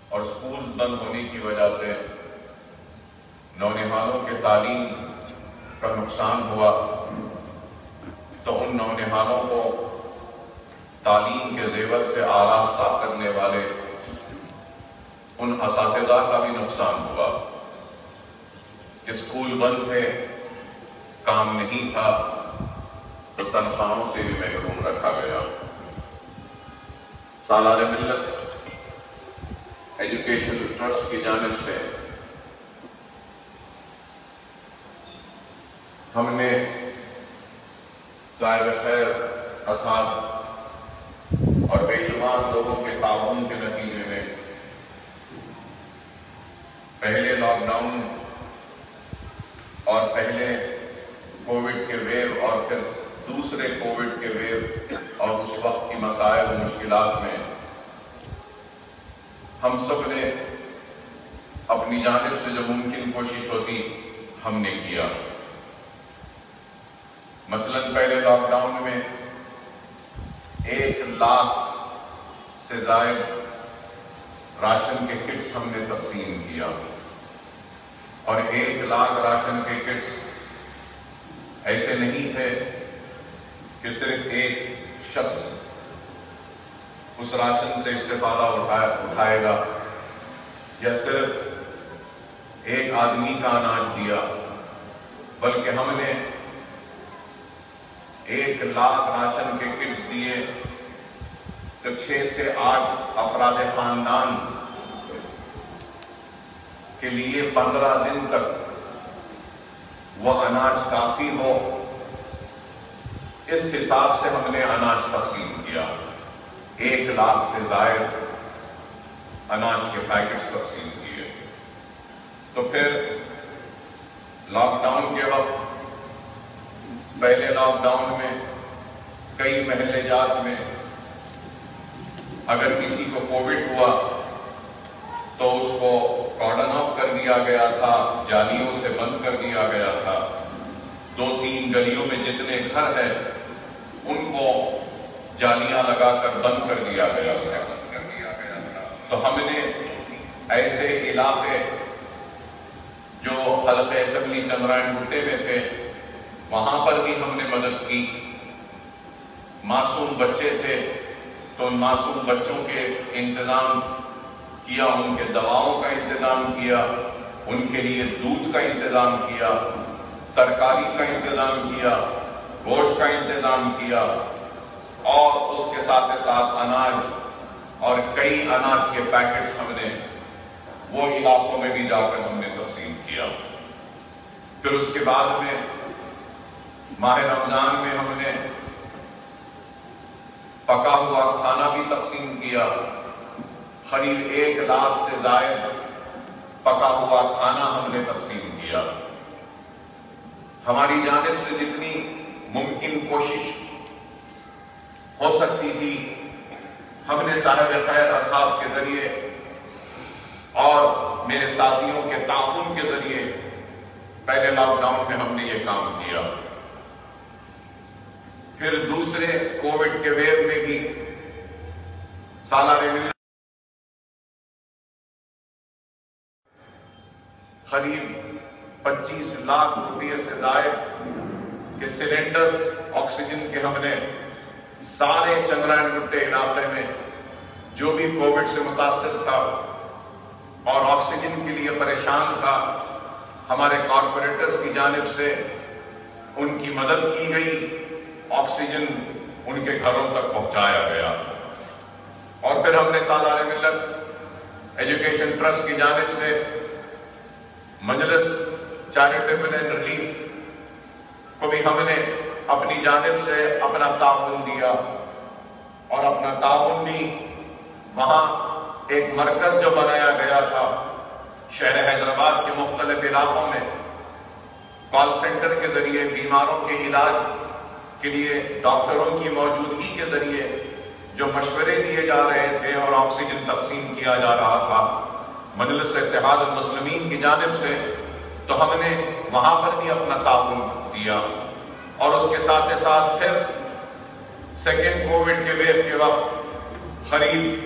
اور اسکول بند ہونے کی وجہ سے نونہالوں کے تعلیم کا نقصان ہوا، تو ان نونہالوں کو تعلیم کے زیور سے آراستہ کرنے والے ان اساتذہ کا بھی نقصان ہوا کہ اسکول بند تھے، کام نہیں تھا، تو تنخواہوں سے بھی محروم رکھا گیا۔ سالار ملت ایجوکیشن ٹرسٹ کی جانب سے ہم نے صاحب خیر اصحاب اور بے شمار لوگوں کے تعاون کے نتیجے میں پہلے لاک ڈاؤن اور پہلے کووڈ کے ویو اور پھر دوسرے کووڈ کے ویو اور اس وقت کی مسائل و مشکلات میں ہم سب نے اپنی جانب سے جو ممکن کوشش ہوتی ہم نے کیا۔ مثلا پہلے لاک ڈاؤن میں 1 لاکھ سے زائد راشن کے کٹس ہم نے تقسیم کیا، اور 1 لاکھ راشن کے کٹس ایسے نہیں تھے کہ صرف ایک شخص اس راشن سے استفادہ اٹھائے گا یا صرف ایک آدمی کا اناج دیا، بلکہ ہم نے 1 لاکھ راشن کے کٹس دیے تو 6 سے 8 افراد خاندان کے لیے 15 دن تک وہ اناج کافی ہو، اس حساب سے ہم نے اناج تقسیم کیا۔ 1 لاکھ سے زائد اناج کے پیکٹس تقسیم کیے۔ تو پھر لاک ڈاؤن کے وقت پہلے لاک ڈاؤن میں کئی محلے جات میں اگر کسی کو کووڈ ہوا تو اس کو کارڈن آف کر دیا گیا تھا، جالیوں سے بند کر دیا گیا تھا۔ 2-3 گلیوں میں جتنے گھر ہیں ان کو جالیاں لگا کر بند کر دیا گیا تھا۔ تو ہم نے ایسے علاقے جو حلقہ اسمبلی چندرائن گٹے میں تھے وہاں پر بھی ہم نے مدد کی۔ معصوم بچے تھے تو ان معصوم بچوں کے انتظام کیا، ان کے دواؤں کا انتظام کیا، ان کے لیے دودھ کا انتظام کیا، ترکاری کا انتظام کیا، گوشت کا انتظام کیا، اور اس کے ساتھ ساتھ اناج اور کئی اناج کے پیکٹس ہم نے وہ علاقوں میں بھی جا کر ہم نے تقسیم کیا۔ پھر اس کے بعد میں ماہ رمضان میں ہم نے پکا ہوا کھانا بھی تقسیم کیا۔ قریب 1 لاکھ سے زائد پکا ہوا کھانا ہم نے تقسیم کیا۔ ہماری جانب سے جتنی ممکن کوشش ہو سکتی تھی ہم نے صاحب خیر اصحاب کے ذریعے اور میرے ساتھیوں کے تعاون کے ذریعے پہلے لاک ڈاؤن میں ہم نے یہ کام کیا۔ پھر دوسرے کووڈ کے ویو میں بھی سالار ملت قریب 25 لاکھ روپے سے زائد کے سلنڈرز آکسیجن کے ہم نے سارے چندرائن گٹے علاقے میں جو بھی کووڈ سے متاثر تھا اور آکسیجن کے لیے پریشان تھا، ہمارے کارپوریٹرز کی جانب سے ان کی مدد کی گئی، آکسیجن ان کے گھروں تک پہنچایا گیا۔ اور پھر ہم نے سالار ملت ایجوکیشن ٹرسٹ کی جانب سے مجلس چیریٹیبل اینڈ ریلیف کو بھی ہم نے اپنی جانب سے اپنا تعاون دیا، اور اپنا تعاون بھی وہاں ایک مرکز جو بنایا گیا تھا شہر حیدرآباد کے مختلف علاقوں میں، کال سینٹر کے ذریعے بیماروں کے علاج کے لیے ڈاکٹروں کی موجودگی کے ذریعے جو مشورے دیے جا رہے تھے اور آکسیجن تقسیم کیا جا رہا تھا مجلس اتحاد المسلمین کی جانب سے، تو ہم نے وہاں پر بھی اپنا تعاون دیا۔ اور اس کے ساتھ ساتھ پھر سیکنڈ کووڈ کے ویو کے وقت قریب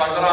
15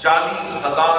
40,000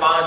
5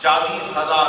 40,000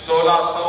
1600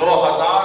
2000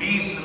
20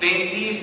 33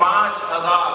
5000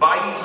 22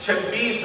26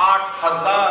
8000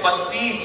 32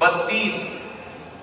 32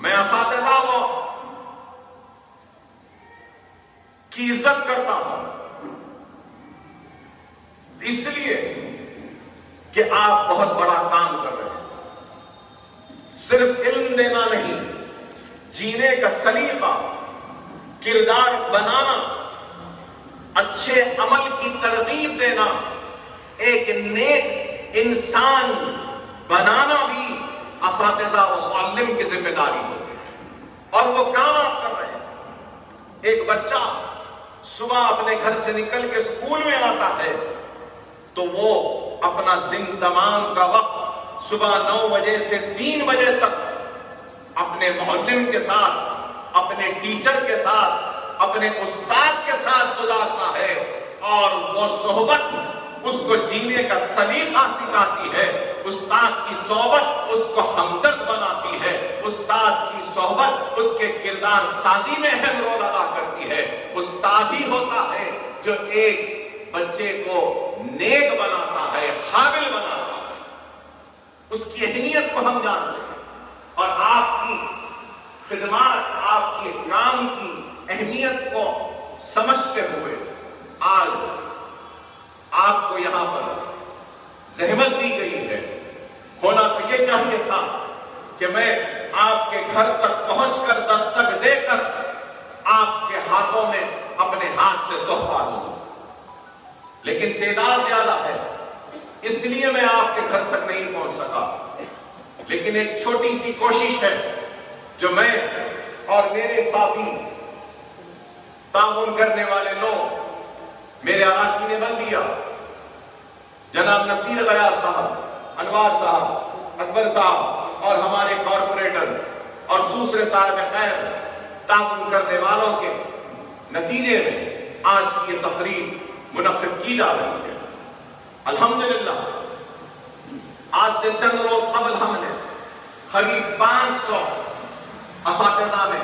میں اساتذہ کی عزت کرتا ہوں اس لیے کہ آپ بہت بڑا کام کر رہے ہیں. صرف علم دینا نہیں، جینے کا سلیقہ، کردار بنانا، اچھے عمل کی ترغیب دینا، ایک نیک انسان بنانا بھی اساتذہ و معلم کی ذمہ داری ہوتی ہے، اور وہ کام آپ کر رہے ہیں. ایک بچہ صبح اپنے گھر سے نکل کے اسکول میں آتا ہے تو وہ اپنا دن تمام کا وقت صبح 9 بجے سے 3 بجے تک اپنے معلم کے ساتھ، اپنے ٹیچر کے ساتھ، اپنے استاد کے ساتھ گزارتا ہے، اور وہ صحبت اس کو جینے کا سلیقہ سکھاتی ہے. استاد کی صحبت اس کو ہمدرد بناتی ہے. استاد کی صحبت اس کے کردار سازی میں اہم رول ادا کرتی ہے. استاد ہی ہوتا ہے جو ایک بچے کو نیک بناتا ہے، قابل بناتا ہے. اس کی اہمیت کو ہم جانتے ہیں، اور آپ کی خدمات، آپ کے کام کی اہمیت کو سمجھتے ہوئے آج آپ کو یہاں پر زحمت دی گئی ہے. ہونا تو یہ چاہیے تھا کہ میں آپ کے گھر تک پہنچ کر دستک دے کر آپ کے ہاتھوں میں اپنے ہاتھ سے تحفہ دوں، لیکن تعداد زیادہ ہے اس لیے میں آپ کے گھر تک نہیں پہنچ سکا. لیکن ایک چھوٹی سی کوشش ہے جو میں اور میرے ساتھی تعاون کرنے والے لوگ، میرے اراکین بلدیہ جناب نصیر غیاث صاحب، انوار صاحب، اکبر صاحب اور ہمارے کارپوریٹر اور دوسرے صاحب خیر تعاون کرنے والوں کے نتیجے میں آج کی یہ تقریب منعقد کی جا رہی ہے. الحمدللہ آج سے چند روز قبل ہم نے قریب 500 اساتذہ میں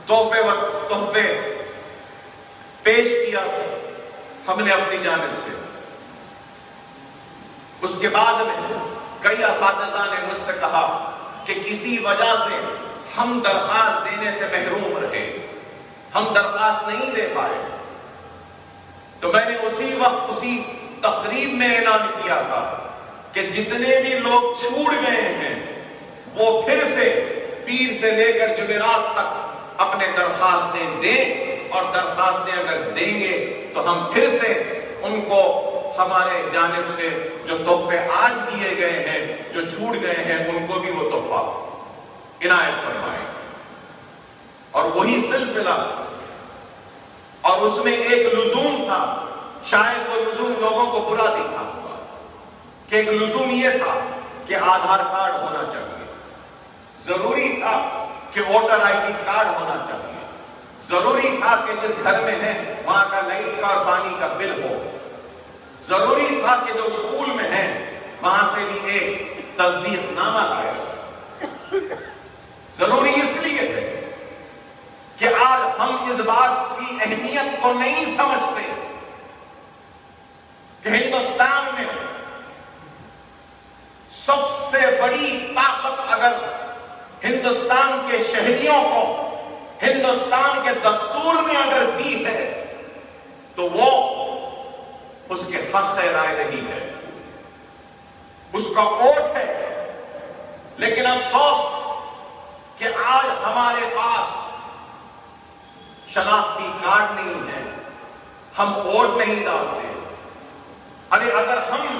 تحفے پیش کیا ہم نے اپنی جانب سے. اس کے بعد میں کئی اساتذہ نے مجھ سے کہا کہ کسی وجہ سے ہم درخواست دینے سے محروم رہے، ہم درخواست نہیں دے پائے. تو میں نے اسی وقت اسی تقریب میں اعلان کیا تھا کہ جتنے بھی لوگ چھوٹ گئے ہیں وہ پھر سے پیر سے لے کر جمعرات تک اپنے درخواستیں دیں، اور درخواستیں اگر دیں گے تو ہم پھر سے ان کو ہمارے جانب سے جو تحفے آج دیے گئے ہیں، جو چھوٹ گئے ہیں، ان کو بھی وہ تحفہ عنایت فرمائیں. اور وہی سلسلہ، اور اس میں ایک لزوم تھا، شاید وہ لزوم لوگوں کو برا دکھا ہوگا، کہ ایک لزوم یہ تھا کہ آدھار کارڈ ہونا چاہیے، ضروری تھا کہ ووٹر آئی ڈی کارڈ ہونا چاہیے، ضروری تھا کہ جس گھر میں ہے وہاں کا لائٹ کا اور پانی کا بل ہو، ضروری تھا کہ جو اسکول میں ہے وہاں سے بھی ایک تصدیق نامہ آئے. ضروری اس لیے ہے کہ آج ہم اس بات کی اہمیت کو نہیں سمجھتے کہ ہندوستان میں سب سے بڑی طاقت اگر ہندوستان کے شہریوں کو ہندوستان کے دستور میں اگر دی ہے تو وہ اس کے حق رائے نہیں ہے، اس کا ووٹ ہے. لیکن افسوس کہ آج ہمارے پاس شناختی کارڈ نہیں ہے، ہم ووٹ نہیں ڈالتے. ارے اگر ہم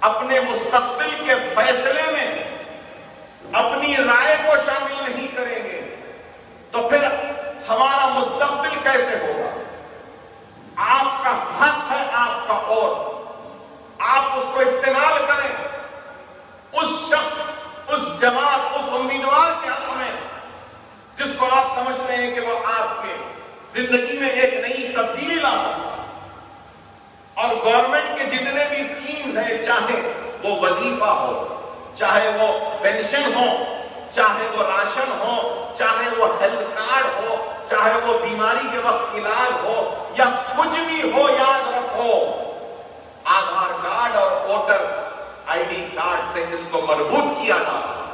اپنے مستقبل کے فیصلے میں اپنی رائے کو شامل نہیں کریں گے تو پھر ہمارا مستقبل کیسے ہوگا؟ آپ کا حق ہے، آپ کا ووٹ، آپ اس کو استعمال کریں اس شخص، اس جماعت، اس امیدوار کے حق میں جس کو آپ سمجھتے ہیں کہ وہ آپ کے زندگی میں ایک نئی تبدیلی لا سکتا ہے. اور گورنمنٹ کے جتنے بھی اسکیمز ہیں، چاہے وہ وظیفہ ہو، چاہے وہ پینشن ہو، چاہے وہ راشن ہو، چاہے وہ ہیلتھ کارڈ ہو، چاہے وہ بیماری کے وقت علاج ہو، یا کچھ بھی ہو، یاد رکھو آدھار کارڈ اور ووٹر آئی ڈی کارڈ سے اس کو مربوط کیا جاتا ہے.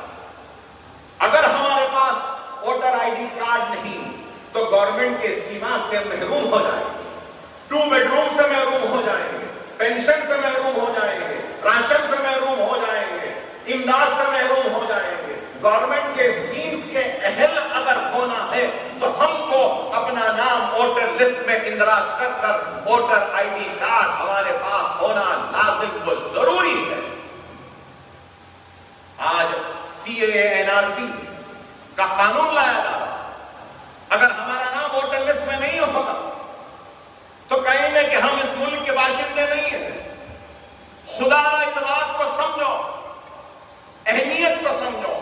گورنمنٹ کے اسکیمات سے محروم ہو جائیں گے، 2 بیڈروم سے محروم ہو جائیں گے، پینشن سے محروم ہو جائیں گے، راشن سے محروم ہو جائیں گے، امداد سے محروم ہو جائیں گے۔ گورنمنٹ کے اسکیمز کے اہل اگر ہونا ہے تو ہم کو اپنا نام ووٹر لسٹ میں اندراج کر ووٹر آئی ڈی کارڈ ہمارے پاس ہونا لازم و ضروری ہے۔ آج CAA-NRC کا قانون لایا جا رہا ہے، اگر ہمارا نام ووٹر لسٹ میں نہیں ہوگا تو کہیں گے کہ ہم اس ملک کے باشندے نہیں ہیں۔ خدا اس بات کو سمجھو، اہمیت کو سمجھو۔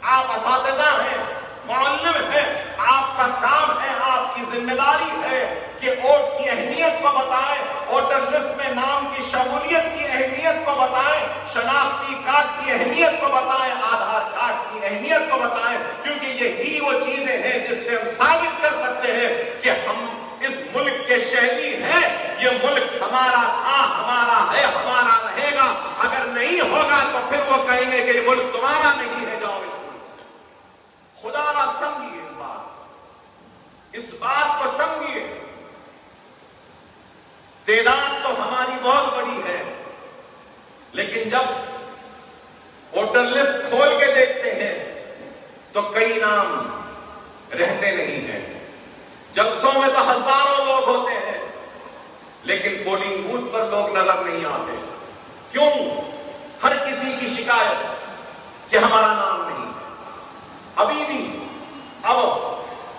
آپ اساتذہ ہیں، معلم ہیں، آپ کا کام ہے، آپ کی ذمہ داری ہے کہ ووٹ کی اہمیت کو بتائیں، ووٹر لسٹ میں نام کی شمولیت کی اہمیت کو بتائیں، شناختی کارڈ کی اہمیت کو بتائیں، آدھار کارڈ کی اہمیت کو بتائیں، کیونکہ یہی وہ چیزیں ہیں جس سے ہم ثابت کر سکتے ہیں کہ ہم اس ملک کے شہری ہیں، یہ ملک ہمارا تھا، ہمارا ہے، ہمارا رہے گا۔ اگر نہیں ہوگا تو پھر وہ کہیں گے کہ یہ ملک تمہارا نہیں ہے، جاؤ اس ملک سے۔ خدا را سمجھیے اس بات کو سمجھیے۔ تعداد تو ہماری بہت بڑی ہے، لیکن جب ووٹر لسٹ کھول کے دیکھتے ہیں تو کئی نام رہتے نہیں ہیں۔ جلسوں میں تو ہزاروں لوگ ہوتے ہیں، لیکن پولنگ بوتھ پر لوگ نظر نہیں آتے۔ کیوں؟ ہر کسی کی شکایت کہ ہمارا نام نہیں ہے۔ ابھی بھی اب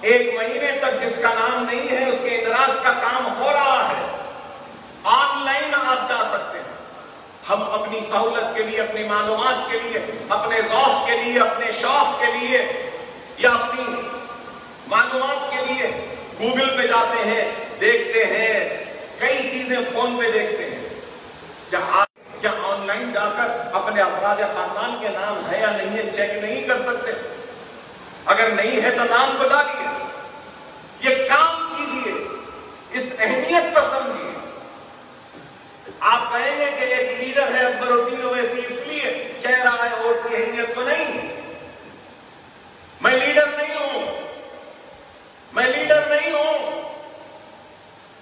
1 مہینے تک جس کا نام نہیں ہے اس کے اندراج کا کام ہو رہا ہے۔ آن لائن آپ جا سکتے ہیں۔ ہم اپنی سہولت کے لیے، اپنی معلومات کے لیے، اپنے ذوق کے لیے، اپنے شوق کے لیے یا اپنی معلومات کے لیے گوگل پہ جاتے ہیں، دیکھتے ہیں، کئی چیزیں فون پہ دیکھتے ہیں۔ کیا آن لائن جا کر اپنے افراد خاندان کے نام ہے یا نہیں ہے چیک نہیں کر سکتے؟ اگر نہیں ہے تو نام کو ڈالیے، یہ کام کیجیے، اس اہمیت کو سمجھیے۔ آپ کہیں گے کہ ایک لیڈر ہے اکبر الدین اویسی اس لیے کہہ رہا ہے ووٹ کی اہمیت کو نہیں۔ میں لیڈر نہیں ہوں، میں لیڈر نہیں ہوں،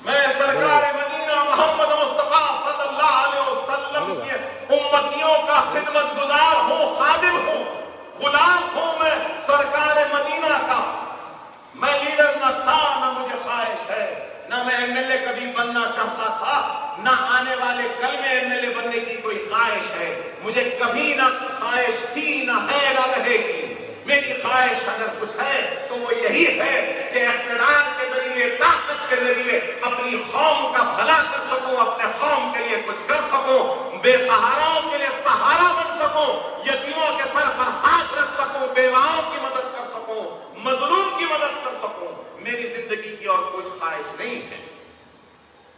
میں سرکار مدینہ محمد مصطفیٰ صلی اللہ علیہ وسلم کے امتیوں کا خدمت گزار ہوں، خادم ہوں، غلام ہوں میں سرکار مدینہ کا۔ میں لیڈر نہ تھا، نہ مجھے خواہش ہے، نہ میں MLA کبھی بننا چاہتا تھا، نہ آنے والے کل میں MLA بننے کی کوئی خواہش ہے۔ مجھے کبھی نہ خواہش تھی، نہ ہے، نہ رہے گی۔ میری خواہش اگر کچھ ہے تو وہ یہی ہے کہ اقتدار کے ذریعے، طاقت کے ذریعے اپنی قوم کا بھلا کر سکوں، اپنے قوم کے لیے کچھ کر سکوں، بے سہاراؤں کے لیے سہارا بن سکوں، یتیموں کے سر پر ہاتھ رکھ سکوں، بیواؤں کی مدد کر سکوں، مظلوم کی مدد کر سکوں۔ میری زندگی کی اور کچھ خواہش نہیں ہے۔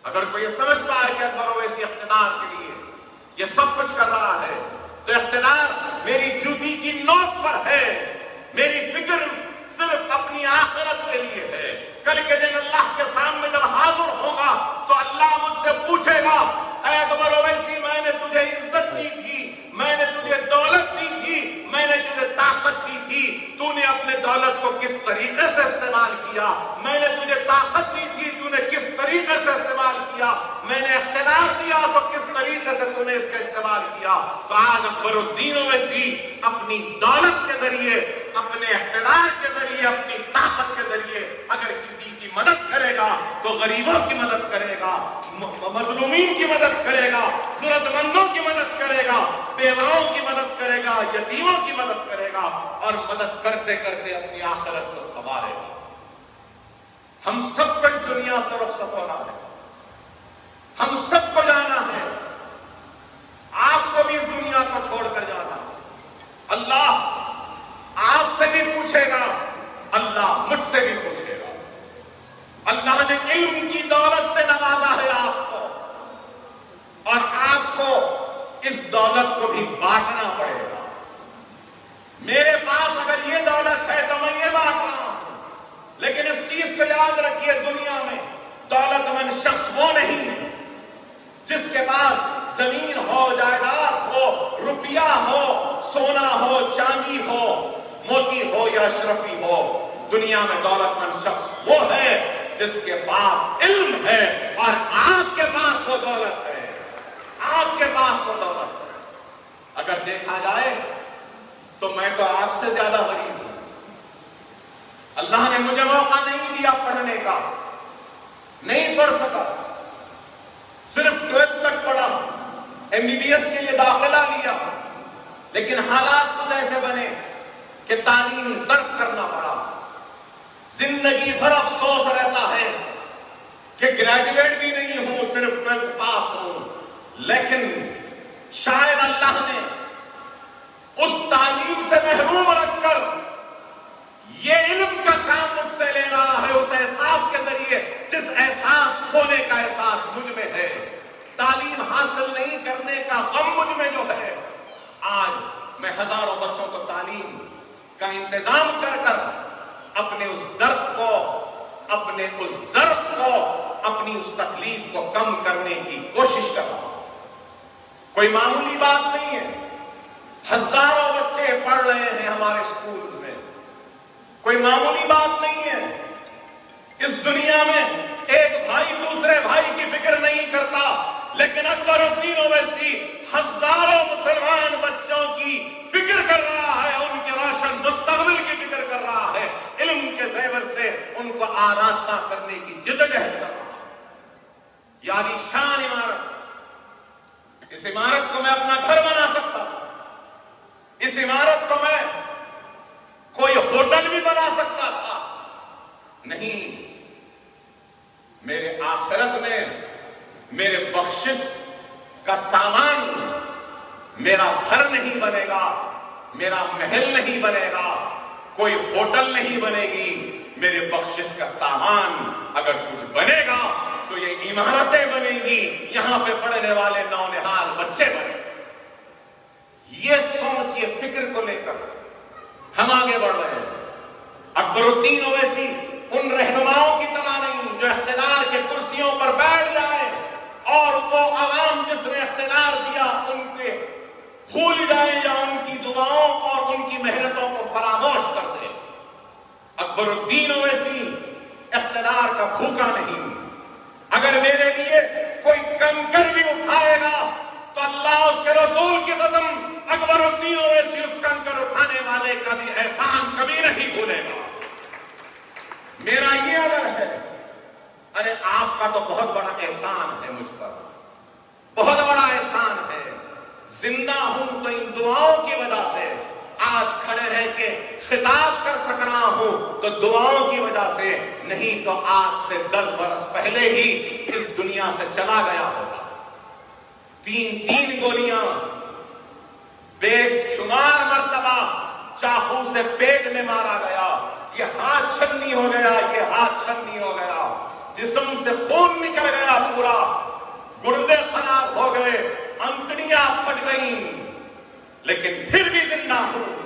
اگر کوئی یہ سمجھتا ہے کہ اکبر اویسی اقتدار کے لیے یہ سب کچھ کر رہا ہے تو اقتدار میری جوتی کی نوک پر ہے۔ میری فکر صرف اپنی آخرت کے لیے ہے۔ کل کے دن اللہ کے سامنے جب حاضر ہوگا تو اللہ مجھ سے پوچھے گا، اے اکبر اویسی، میں نے تجھے عزت دی تھی، میں نے تجھے دولت دی تھی، میں نے تجھے طاقت دی تھی، تو نے اپنے دولت کو کس طریقے سے استعمال کیا؟ میں نے تجھے طاقت دی تھی، تو نے کس طریقے سے استعمال کیا؟ میں نے اختیار دیا تو کس طریقے سے تو نے اس کا استعمال کیا؟ تو آج اکبر الدین اویسی اپنی دولت کے ذریعے، اپنے اختیار کے ذریعے، اپنی طاقت کے ذریعے اگر کسی کی مدد کرے گا تو غریبوں کی مدد کرے گا، مظلومین کی مدد کرے گا، ضرورت مندوں کی مدد کرے گا، بیواؤں کی مدد کرے گا، یتیموں کی مدد کرے گا، اور مدد کرتے کرتے اپنی آخرت کو سنوارے گا۔ ہم سب کو اس دنیا سے رخصت ہونا ہے، ہم سب کو جانا ہے، آپ کو بھی اس دنیا کو چھوڑ کر جانا ہے۔ اللہ آپ سے بھی پوچھے گا، اللہ مجھ سے بھی پوچھے گا۔ اللہ نے علم کی دولت سے نوازا ہے آپ کو، اور آپ کو اس دولت کو بھی بانٹنا پڑے گا۔ میرے پاس اگر یہ دولت ہے تو میں یہ بانٹ رہا ہوں، لیکن اس چیز کو یاد رکھیے، دنیا میں دولت مند شخص وہ نہیں ہے جس کے پاس زمین ہو، جائیداد ہو، روپیہ ہو، سونا ہو، چاندی ہو، موتی ہو یا اشرفی ہو۔ دنیا میں دولت مند شخص وہ ہے جس کے پاس علم ہے اور آپ کے پاس وہ دولت ہے. آپ کے پاس وہ دولت ہے. اگر دیکھا جائے تو میں تو آپ سے زیادہ غریب ہوں. اللہ نے مجھے موقع نہیں دیا پڑھنے کا, نہیں پڑھ سکا, صرف 12 تک پڑھا, MBBS کے لیے داخلہ لیا, لیکن حالات خود ایسے بنے کہ تعلیم ترک کرنا پڑا. زندگی بھر افسوس رہتا ہے کہ گریجویٹ بھی نہیں ہوں, صرف 12 پاس ہوں. لیکن شاید اللہ نے اس تعلیم سے محروم رکھ کر یہ علم کا کام مجھ سے لے رہا ہے, اس احساس کے ذریعے جس احساس ہونے کا احساس مجھ میں ہے. تعلیم حاصل نہیں کرنے کا غم مجھ میں جو ہے, آج میں ہزاروں بچوں کو تعلیم کا انتظام کر کر اپنے اس درد کو, اپنے اس ضرب کو, اپنی اس تکلیف کو کم کرنے کی کوشش کر رہا ہوں. کوئی معمولی بات نہیں ہے. ہزاروں بچے پڑھ رہے ہیں ہمارے اسکول میں, کوئی معمولی بات نہیں ہے. اس دنیا میں ایک بھائی دوسرے بھائی کی فکر نہیں کرتا, لیکن اکبر الدین اویسی ہزاروں مسلمان بچوں کی فکر کر رہا ہے, ان کے روشن مستقبل کی فکر کر رہا ہے. علم کے زیور سے ان کو آراستہ کرنے کی جدوجہد کر رہا ہے. یعنی شان عمارت, اس عمارت کو میں اپنا گھر بنا سکتا ہوں, اس عمارت کو میں کوئی ہوٹل بھی بنا سکتا تھا. نہیں, میرے آخرت میں میرے بخشش کا سامان میرا گھر نہیں بنے گا, میرا محل نہیں بنے گا, کوئی ہوٹل نہیں بنے گی. میرے بخشش کا سامان اگر کچھ بنے گا تو یہ عمارتیں بنے گی, یہاں پہ پڑھنے والے نونہال بچے بنے. یہ سوچ, یہ فکر کو لے کر ہم آگے بڑھ رہے ہیں. اکبر الدین اویسی ان رہنماؤں کی طرح نہیں جو اقتدار کے کرسیوں پر بیٹھ جائے اور وہ عوام جس نے اقتدار دیا ان کے بھول جائیں یا ان کی دعاؤں اور ان کی محنتوں کو فراموش کر دے. اکبر الدین اویسی اقتدار کا بھوکا نہیں. اگر میرے لیے کوئی کنکر بھی اٹھائے گا تو اللہ اس کے رسول کی قسم اکبر الدین اویسی اس کنکر اٹھانے والے کا بھی احسان کبھی نہیں بھولے گا. میرا یہ عمل ہے. ارے آپ کا تو بہت بڑا احسان ہے مجھ پر, بہت بڑا احسان ہے. زندہ ہوں تو ان دعاؤں کی وجہ سے, آج کھڑے رہ کے خطاب کر سک رہا ہوں تو دعاؤں کی وجہ سے, نہیں تو آج سے 10 برس پہلے ہی اس دنیا سے چلا گیا ہوگا. 3 گولیاں بے شمار مرتبہ چاقو سے پیٹ میں مارا گیا. یہ ہاتھ چھلنی ہو گیا, یہ ہاتھ چھلنی ہو گیا, جسم سے خون نکل گیا پورا, گردے خراب ہو گئے, انتڑیاں پھٹ گئیں, لیکن پھر بھی زندہ ہوں.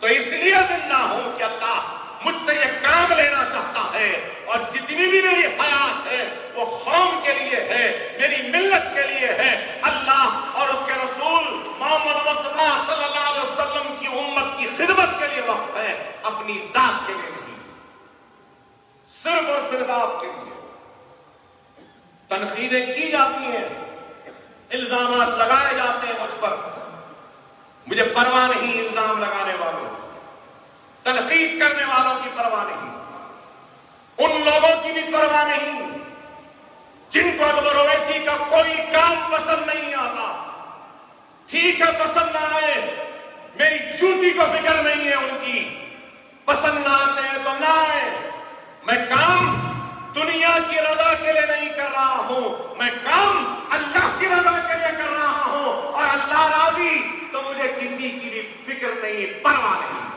تو اس لیے زندہ ہوں کہ اللہ مجھ سے یہ کام لینا چاہتا ہے, اور جتنی بھی میری حیات ہے وہ قوم کے لیے ہے, میری ملت کے لیے ہے. اللہ اور اس کے رسول محمد مصطفیٰ صلی اللہ علیہ وسلم کی امت کی خدمت کے لیے وقت ہے, اپنی ذات کے لیے نہیں, صرف اور صرف آپ کے لیے. تنقیدیں کی جاتی ہیں, الزامات لگائے جاتے ہیں مجھ پر, مجھے پرواہ نہیں الزام لگانے والوں, تنقید کرنے والوں کی پرواہ نہیں, ان لوگوں کی بھی پرواہ نہیں جن کو اکبر اویسی کا کوئی کام پسند نہیں آتا. ٹھیک ہے, پسند نہ آئے, میری جوتی کو فکر نہیں ہے ان کی, پسند نہ آتے ہیں تو نہ آئے. میں کام دنیا کی رضا کے لیے نہیں کر رہا ہوں, میں کام اللہ کی رضا کے لیے کر رہا ہوں, اور اللہ راضی تو مجھے کسی کی بھی فکر نہیں, پرواہ نہیں,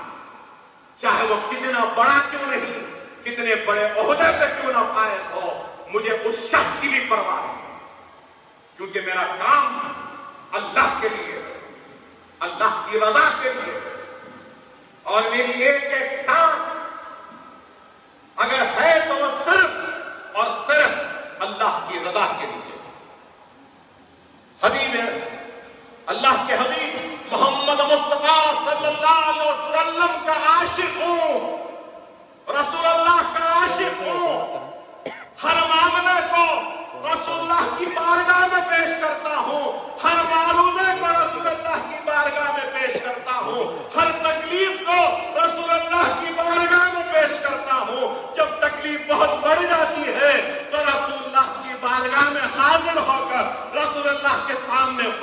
چاہے وہ کتنا بڑا کیوں نہیں, کتنے بڑے عہدے پہ کیوں نہ فائز ہو, مجھے اس شخص کی بھی پرواہ نہیں, کیونکہ میرا کام اللہ کے لیے, اللہ کی رضا کے لیے. اور میری ایک ایک سانس اگر ہے تو وہ صرف اور صرف اللہ کی رضا کے لیے. حبیب ہے, اللہ کے حبیب محمد مصطفیٰ صلی اللہ علیہ وسلم کا عاشق ہوں, رسول اللہ کا عاشق ہوں,